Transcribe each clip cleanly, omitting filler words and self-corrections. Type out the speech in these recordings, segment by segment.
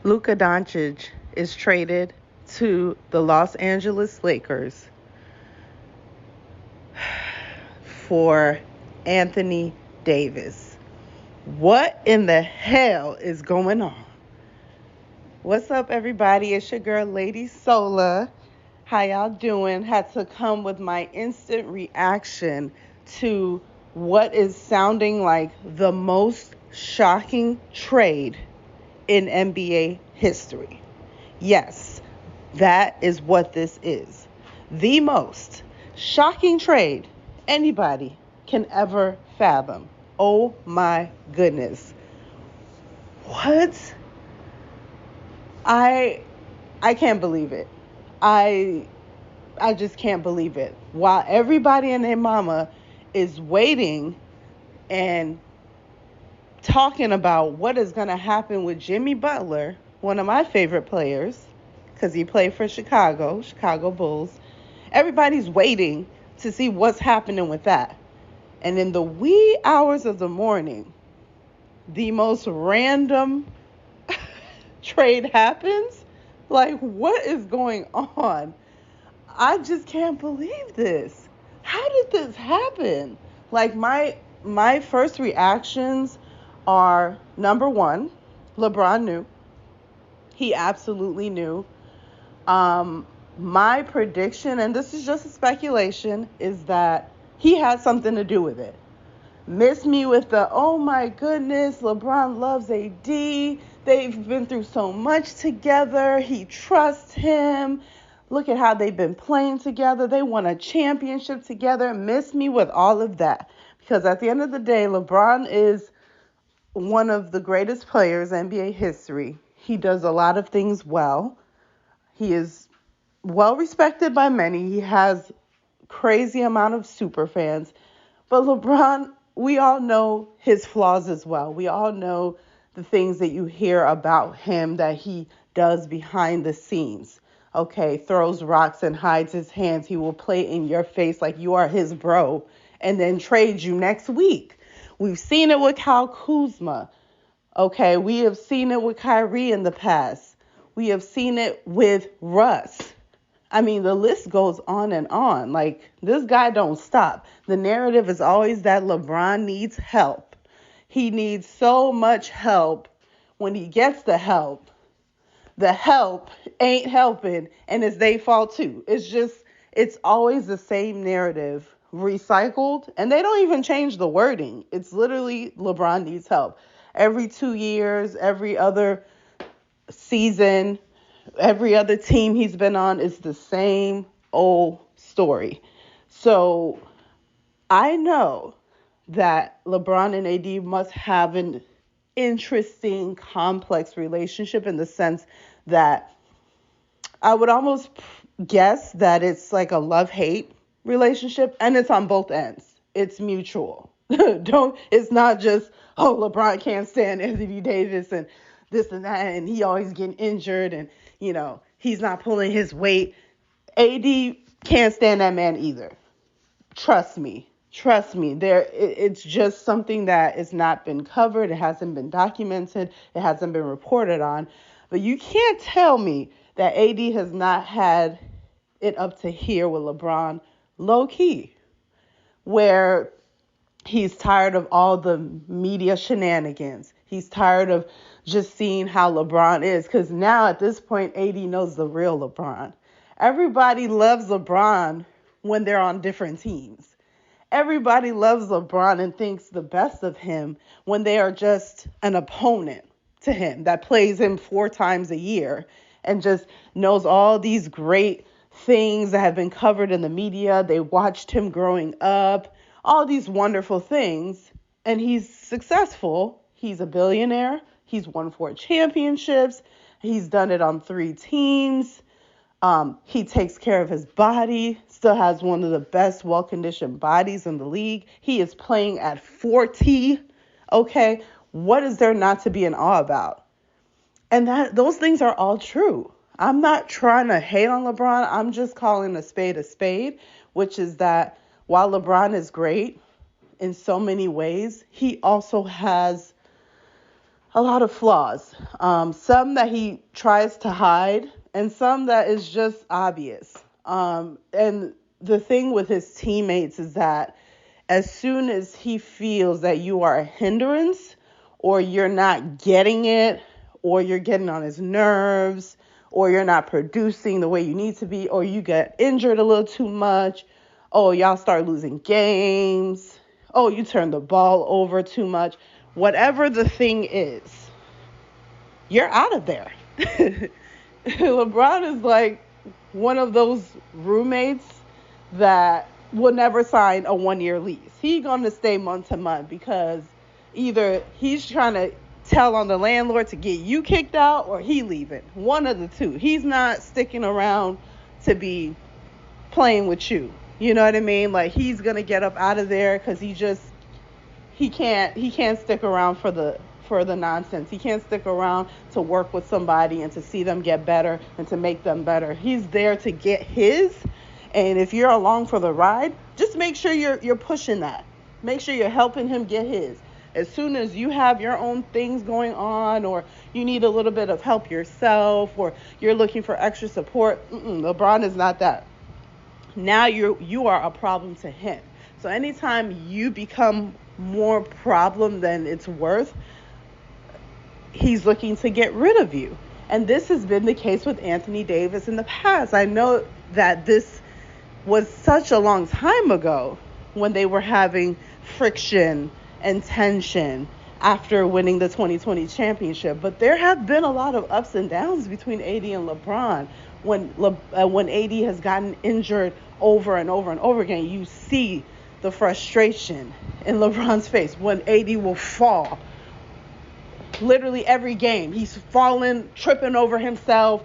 Luka Doncic is traded to the Los Angeles Lakers for Anthony Davis. What in the hell is going on? What's up, everybody? It's your girl, Lady Sola. How y'all doing? Had to come with my instant reaction to what is sounding like the most shocking trade in NBA history. Yes, that is what this is. The most shocking trade anybody can ever fathom. Oh my goodness. What? I can't believe it. I just can't believe it. While everybody and their mama is waiting and talking about what is going to happen with Jimmy Butler, one of my favorite players, because he played for Chicago Bulls. Everybody's waiting to see what's happening with that. And in the wee hours of the morning, the most random trade happens. Like, what is going on? I just can't believe this. How did this happen? Like, my first reactions are, number one, LeBron knew. He absolutely knew. My prediction, and this is just a speculation, is that he had something to do with it. Miss me with the, oh my goodness, LeBron loves AD. They've been through so much together. He trusts him. Look at how they've been playing together. They won a championship together. Miss me with all of that. Because at the end of the day, LeBron is one of the greatest players in NBA history. He does a lot of things well. He is well respected by many. He has crazy amount of super fans. But LeBron, we all know his flaws as well. We all know the things that you hear about him that he does behind the scenes. Okay, throws rocks and hides his hands. He will play in your face like you are his bro and then trade you next week. We've seen it with Kyle Kuzma. Okay, we have seen it with Kyrie in the past. We have seen it with Russ. I mean, the list goes on and on. Like, this guy don't stop. The narrative is always that LeBron needs help. He needs so much help. When he gets the help ain't helping, and it's their fault too. It's always the same narrative recycled, and they don't even change the wording. It's literally LeBron needs help. Every 2 years, every other season, every other team he's been on is the same old story. So I know that LeBron and AD must have an interesting, complex relationship in the sense that I would almost guess that it's like a love-hate relationship, and it's on both ends. It's mutual. It's not just, oh, LeBron can't stand Anthony Davis and this and that, and he always getting injured, and, he's not pulling his weight. AD can't stand that man either. Trust me. It's just something that has not been covered. It hasn't been documented. It hasn't been reported on. But you can't tell me that AD has not had it up to here with LeBron low key, where he's tired of all the media shenanigans. He's tired of just seeing how LeBron is, because now at this point, AD knows the real LeBron. Everybody loves LeBron when they're on different teams. Everybody loves LeBron and thinks the best of him when they are just an opponent to him that plays him 4 times a year and just knows all these great things that have been covered in the media. They watched him growing up, all these wonderful things, and he's successful. He's a billionaire. He's won 4 championships. He's done it on 3 teams. He takes care of his body, still has one of the best well-conditioned bodies in the league. He is playing at 40. Okay, what is there not to be in awe about? And those things are all true. I'm not trying to hate on LeBron. I'm just calling a spade, which is that while LeBron is great in so many ways, he also has a lot of flaws. Some that he tries to hide, and some that is just obvious. And the thing with his teammates is that as soon as he feels that you are a hindrance, or you're not getting it, or you're getting on his nerves, or you're not producing the way you need to be, or you get injured a little too much, oh, y'all start losing games, oh, you turn the ball over too much, whatever the thing is, you're out of there. LeBron is like one of those roommates that will never sign a 1-year lease. He's going to stay month to month because either he's trying to tell on the landlord to get you kicked out or he leaving. One of the two. He's not sticking around to be playing with you. You know what I mean? Like, he's going to get up out of there because he can't stick around for the nonsense. He can't stick around to work with somebody and to see them get better and to make them better. He's there to get his. And if you're along for the ride, just make sure you're pushing that. Make sure you're helping him get his. As soon as you have your own things going on, or you need a little bit of help yourself, or you're looking for extra support, LeBron is not that. Now you are a problem to him. So anytime you become more problem than it's worth, he's looking to get rid of you. And this has been the case with Anthony Davis in the past. I know that this was such a long time ago when they were having friction and tension after winning the 2020 championship. But there have been a lot of ups and downs between AD and LeBron. When AD has gotten injured over and over and over again, you see the frustration in LeBron's face when AD will fall. Literally every game, he's falling, tripping over himself.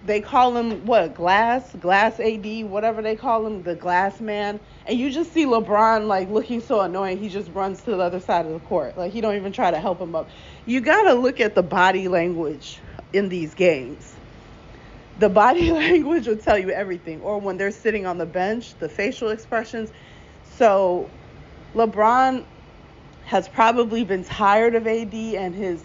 They call him, glass AD, whatever they call him, the glass man. And you just see LeBron, like, looking so annoying, he just runs to the other side of the court. Like, he don't even try to help him up. You got to look at the body language in these games. The body language will tell you everything. Or when they're sitting on the bench, the facial expressions. So LeBron has probably been tired of AD and his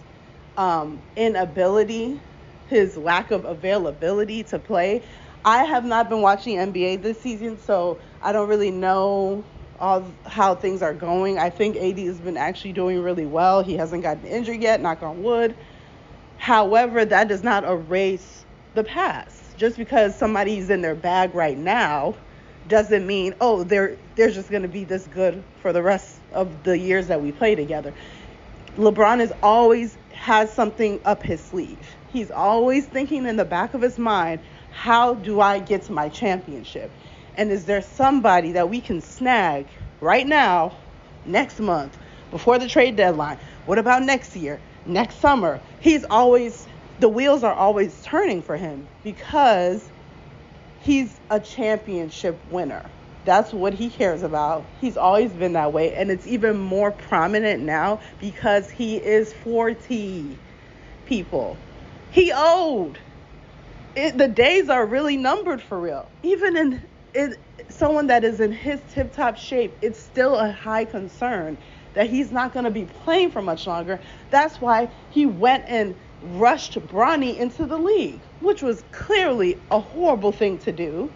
inability, his lack of availability to play. I have not been watching NBA this season, so I don't really know how things are going. I think AD has been actually doing really well. He hasn't gotten injured yet, knock on wood. However, that does not erase the past. Just because somebody's in their bag right now doesn't mean, they're just going to be this good for the rest of the years that we play together. LeBron is always has something up his sleeve. He's always thinking in the back of his mind, how do I get to my championship? And is there somebody that we can snag right now, next month, before the trade deadline? What about next year, next summer? The wheels are always turning for him because he's a championship winner. That's what he cares about. He's always been that way. And it's even more prominent now because he is 40, people. He old. The days are really numbered for real. Even in someone that is in his tip-top shape, it's still a high concern that he's not going to be playing for much longer. That's why he went and rushed Bronny into the league, which was clearly a horrible thing to do.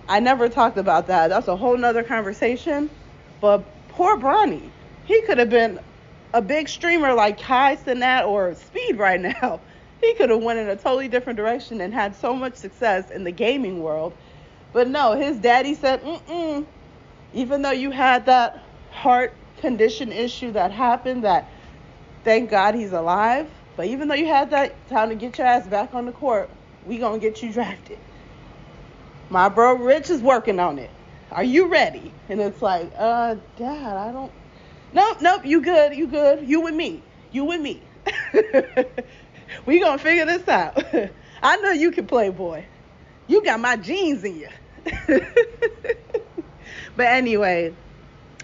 I never talked about that. That's a whole nother conversation. But poor Bronny. He could have been a big streamer like Kai Cenat or Speed right now. He could have went in a totally different direction and had so much success in the gaming world. But no, his daddy said, even though you had that heart condition issue that happened, that thank God he's alive. But even though you had that, time to get your ass back on the court, we gonna get you drafted. My bro Rich is working on it. Are you ready? And it's like, Dad, I don't. Nope, you good. You with me. We gonna figure this out. I know you can play, boy. You got my genes in you. But anyway,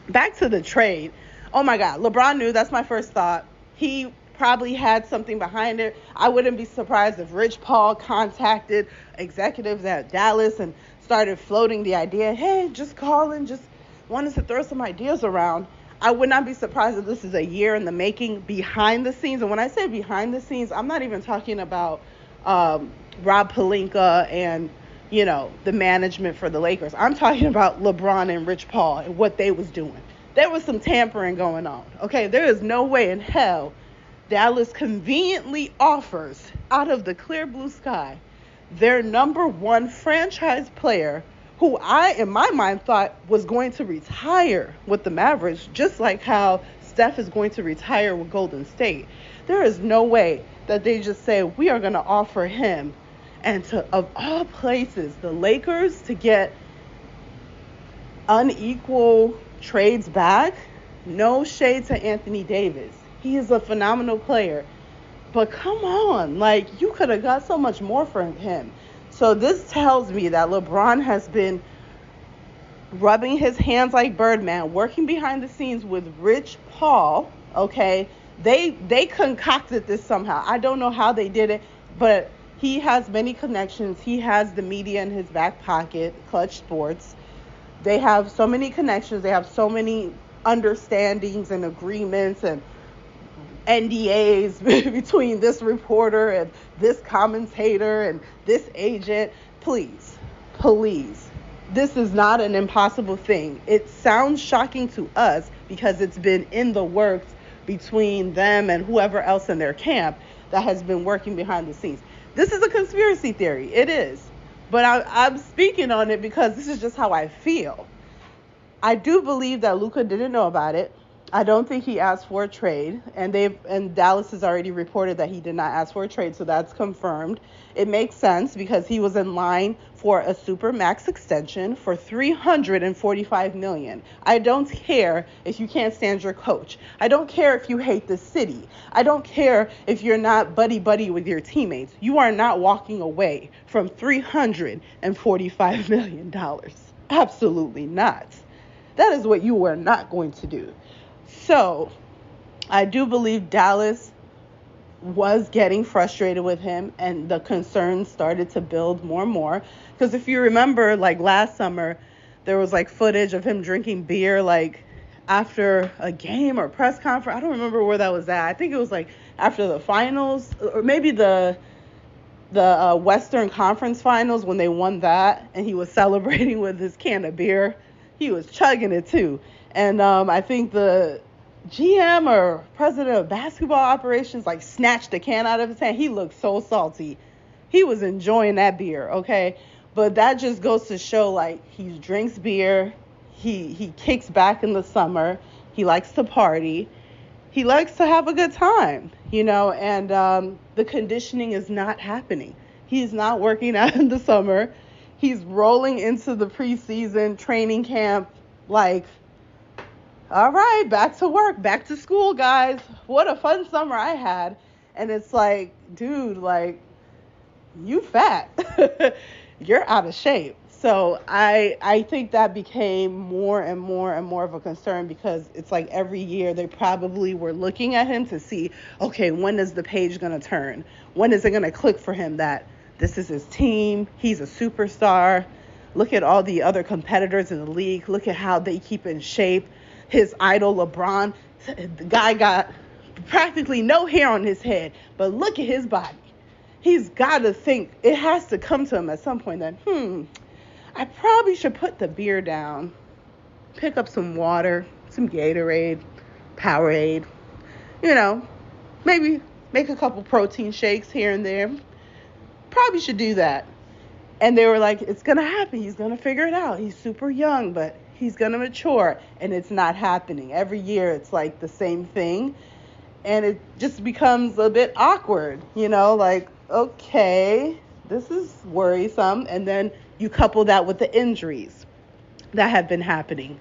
back to the trade. Oh my God, LeBron knew. That's my first thought. He probably had something behind it. I wouldn't be surprised if Rich Paul contacted executives at Dallas and started floating the idea, hey, just calling, just wanted to throw some ideas around. I would not be surprised if this is a year in the making behind the scenes. And when I say behind the scenes, I'm not even talking about Rob Pelinka and, the management for the Lakers. I'm talking about LeBron and Rich Paul and what they was doing. There was some tampering going on. Okay, there is no way in hell Dallas conveniently offers out of the clear blue sky their number one franchise player, who I, in my mind, thought was going to retire with the Mavericks, just like how Steph is going to retire with Golden State. There is no way that they just say, we are going to offer him. And to, of all places, the Lakers to get unequal trades back. No shade to Anthony Davis. He is a phenomenal player. But come on, like, you could have got so much more from him. So this tells me that LeBron has been rubbing his hands like Birdman, working behind the scenes with Rich Paul, okay? They concocted this somehow. I don't know how they did it, but he has many connections. He has the media in his back pocket, Clutch Sports. They have so many connections. They have so many understandings and agreements and NDAs between this reporter and this commentator and this agent. Please. This is not an impossible thing. It sounds shocking to us because it's been in the works between them and whoever else in their camp that has been working behind the scenes. This is a conspiracy theory. It is. But I'm speaking on it because this is just how I feel. I do believe that Luka didn't know about it. I don't think he asked for a trade, and Dallas has already reported that he did not ask for a trade, so that's confirmed. It makes sense because he was in line for a super max extension for $345 million. I don't care if you can't stand your coach. I don't care if you hate the city. I don't care if you're not buddy with your teammates. You are not walking away from $345 million. Absolutely not. That is what you are not going to do. So, I do believe Dallas was getting frustrated with him, and the concerns started to build more and more. Because if you remember, like last summer, there was like footage of him drinking beer, like after a game or press conference. I don't remember where that was at. I think it was like after the finals, or maybe the Western Conference Finals when they won that, and he was celebrating with his can of beer. He was chugging it too. And I think the GM or president of basketball operations like snatched the can out of his hand. He looked so salty. He was enjoying that beer, okay? But that just goes to show, like, he drinks beer. He kicks back in the summer. He likes to party. He likes to have a good time, and the conditioning is not happening. He's not working out in the summer. He's rolling into the preseason training camp like, all right, back to work, back to school, guys. What a fun summer I had. And it's like, dude, like, you fat. You're out of shape. So I think that became more and more and more of a concern because it's like every year they probably were looking at him to see, okay, when is the page going to turn? When is it going to click for him that this is his team? He's a superstar. Look at all the other competitors in the league. Look at how they keep in shape. His idol, LeBron, the guy got practically no hair on his head, but look at his body. He's got to think, it has to come to him at some point that, I probably should put the beer down, pick up some water, some Gatorade, Powerade, maybe make a couple protein shakes here and there. Probably should do that. And they were like, it's going to happen. He's going to figure it out. He's super young, but he's going to mature. And it's not happening. Every year it's like the same thing. And it just becomes a bit awkward, like, okay, this is worrisome. And then you couple that with the injuries that have been happening.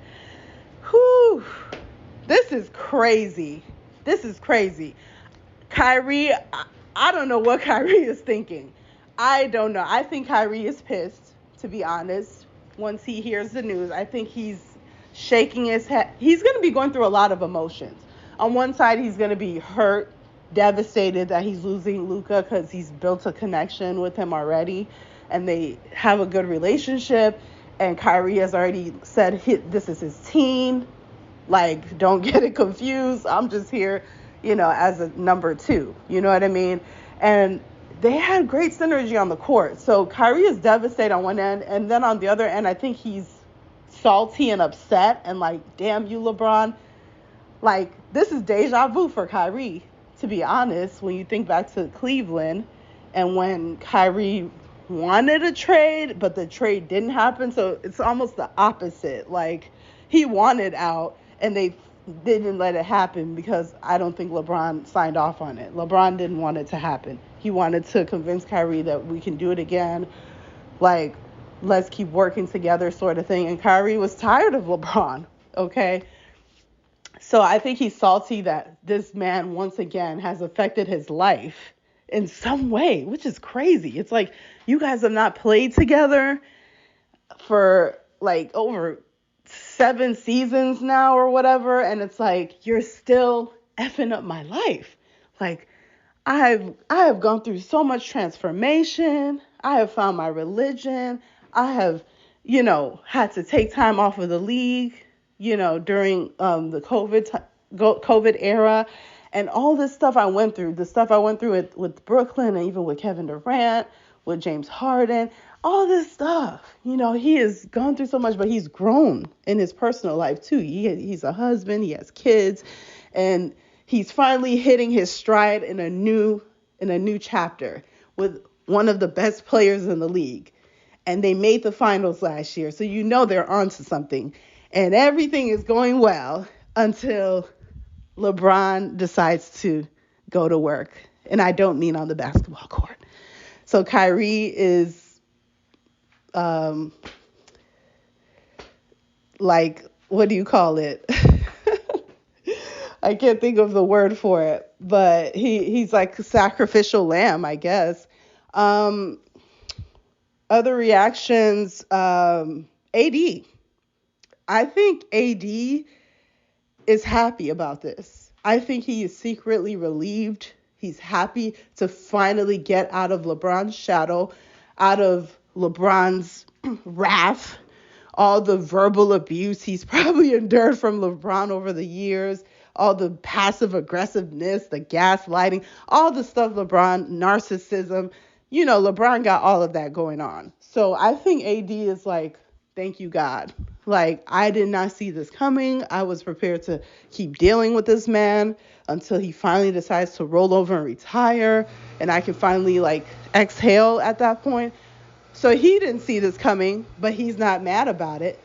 Whew. This is crazy. Kyrie, I don't know what Kyrie is thinking. I don't know. I think Kyrie is pissed, to be honest, once he hears the news. I think he's shaking his head. He's going to be going through a lot of emotions. On one side, he's going to be hurt, devastated that he's losing Luka because he's built a connection with him already, and they have a good relationship, and Kyrie has already said this is his team. Like, don't get it confused. I'm just here, as a number two. You know what I mean? And they had great synergy on the court. So Kyrie is devastated on one end, and then on the other end, I think he's salty and upset and like, damn you, LeBron. Like, this is deja vu for Kyrie, to be honest, when you think back to Cleveland and when Kyrie wanted a trade, but the trade didn't happen. So it's almost the opposite. Like, he wanted out and they didn't let it happen because I don't think LeBron signed off on it. LeBron didn't want it to happen. He wanted to convince Kyrie that we can do it again. Like, let's keep working together sort of thing. And Kyrie was tired of LeBron, okay? So I think he's salty that this man once again has affected his life in some way, which is crazy. It's like, you guys have not played together for like over 7 seasons now or whatever. And it's like, you're still effing up my life. Like, I have gone through so much transformation. I have found my religion. I have, had to take time off of the league, during the COVID era, and all this stuff I went through, the stuff I went through with Brooklyn and even with Kevin Durant, with James Harden, all this stuff. He has gone through so much, but he's grown in his personal life too. He's a husband, he has kids, and he's finally hitting his stride in a new chapter with one of the best players in the league. And they made the finals last year, so they're onto something. And everything is going well until LeBron decides to go to work. And I don't mean on the basketball court. So Kyrie is like, what do you call it? I can't think of the word for it, but he's like a sacrificial lamb, I guess. Other reactions, AD. I think AD is happy about this. I think he is secretly relieved. He's happy to finally get out of LeBron's shadow, out of LeBron's wrath, all the verbal abuse he's probably endured from LeBron over the years, all the passive aggressiveness, the gaslighting, all the stuff narcissism. LeBron got all of that going on. So I think AD is like, thank you, God. Like, I did not see this coming. I was prepared to keep dealing with this man until he finally decides to roll over and retire. And I can finally, exhale at that point. So he didn't see this coming, but he's not mad about it.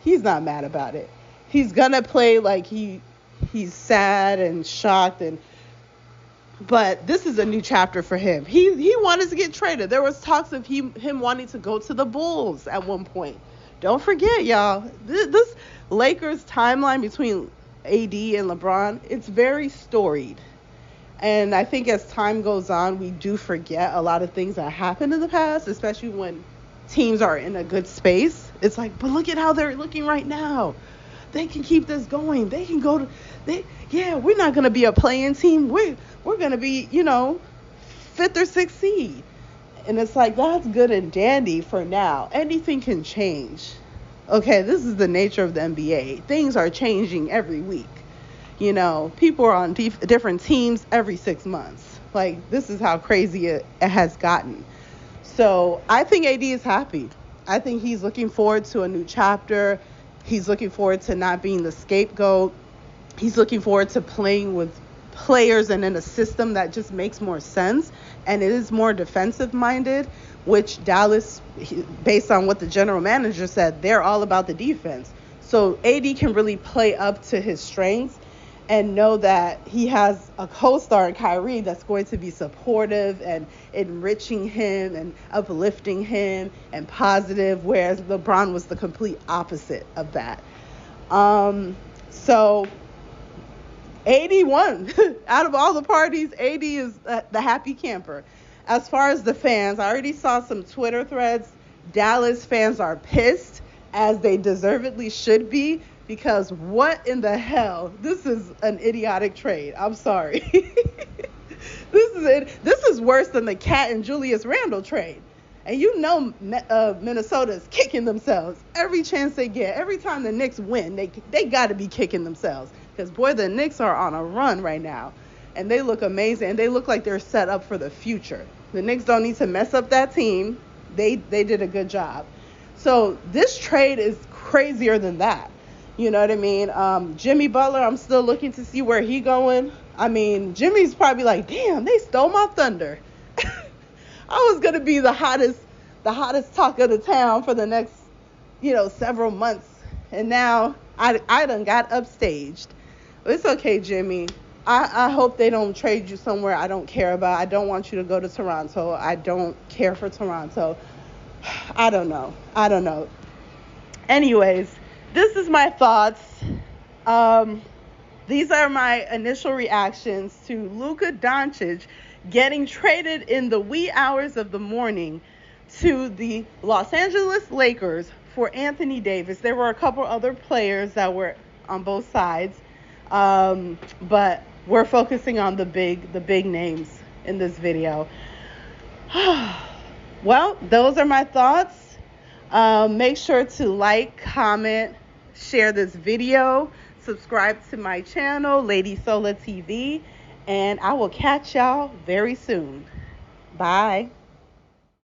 He's not mad about it. He's going to play like he's sad and shocked. But this is a new chapter for him. He wanted to get traded. There was talks of him wanting to go to the Bulls at one point. Don't forget, y'all, this Lakers timeline between AD and LeBron, it's very storied. And I think as time goes on, we do forget a lot of things that happened in the past, especially when teams are in a good space. It's like, but look at how they're looking right now. They can keep this going. They can go we're not going to be a playing team. We're going to be, 5th or 6th seed. And it's like, that's good and dandy for now. Anything can change. Okay, this is the nature of the NBA. Things are changing every week. People are on different teams every 6 months. Like, this is how crazy it has gotten. So I think AD is happy. I think he's looking forward to a new chapter. He's looking forward to not being the scapegoat. He's looking forward to playing with players and in a system that just makes more sense, and it is more defensive minded, which Dallas, based on what the general manager said, they're all about the defense. So AD can really play up to his strengths and know that he has a co-star in Kyrie that's going to be supportive and enriching him and uplifting him and positive, whereas LeBron was the complete opposite of that. So AD won. Out of all the parties, AD is the happy camper. As far as the fans, I already saw some Twitter threads. Dallas fans are pissed, as they deservedly should be, because what in the hell? This is an idiotic trade. I'm sorry. This is worse than the Cat and Julius Randle trade. And Minnesota's kicking themselves every chance they get. Every time the Knicks win, they got to be kicking themselves. Because, boy, the Knicks are on a run right now. And they look amazing. And they look like they're set up for the future. The Knicks don't need to mess up that team. They did a good job. So this trade is crazier than that. You know what I mean? Jimmy Butler, I'm still looking to see where he going. I mean, Jimmy's probably like, damn, they stole my thunder. I was going to be the hottest talk of the town for the next, several months. And now I done got upstaged. It's okay, Jimmy. I hope they don't trade you somewhere I don't care about. I don't want you to go to Toronto. I don't care for Toronto. I don't know. Anyways, this is my thoughts. These are my initial reactions to Luka Doncic getting traded in the wee hours of the morning to the Los Angeles Lakers for Anthony Davis. There were a couple other players that were on both sides, but we're focusing on the big names in this video. Well, those are my thoughts. Make sure to like, comment, share this video, subscribe to my channel, Lady Sola TV, and I will catch y'all very soon. Bye.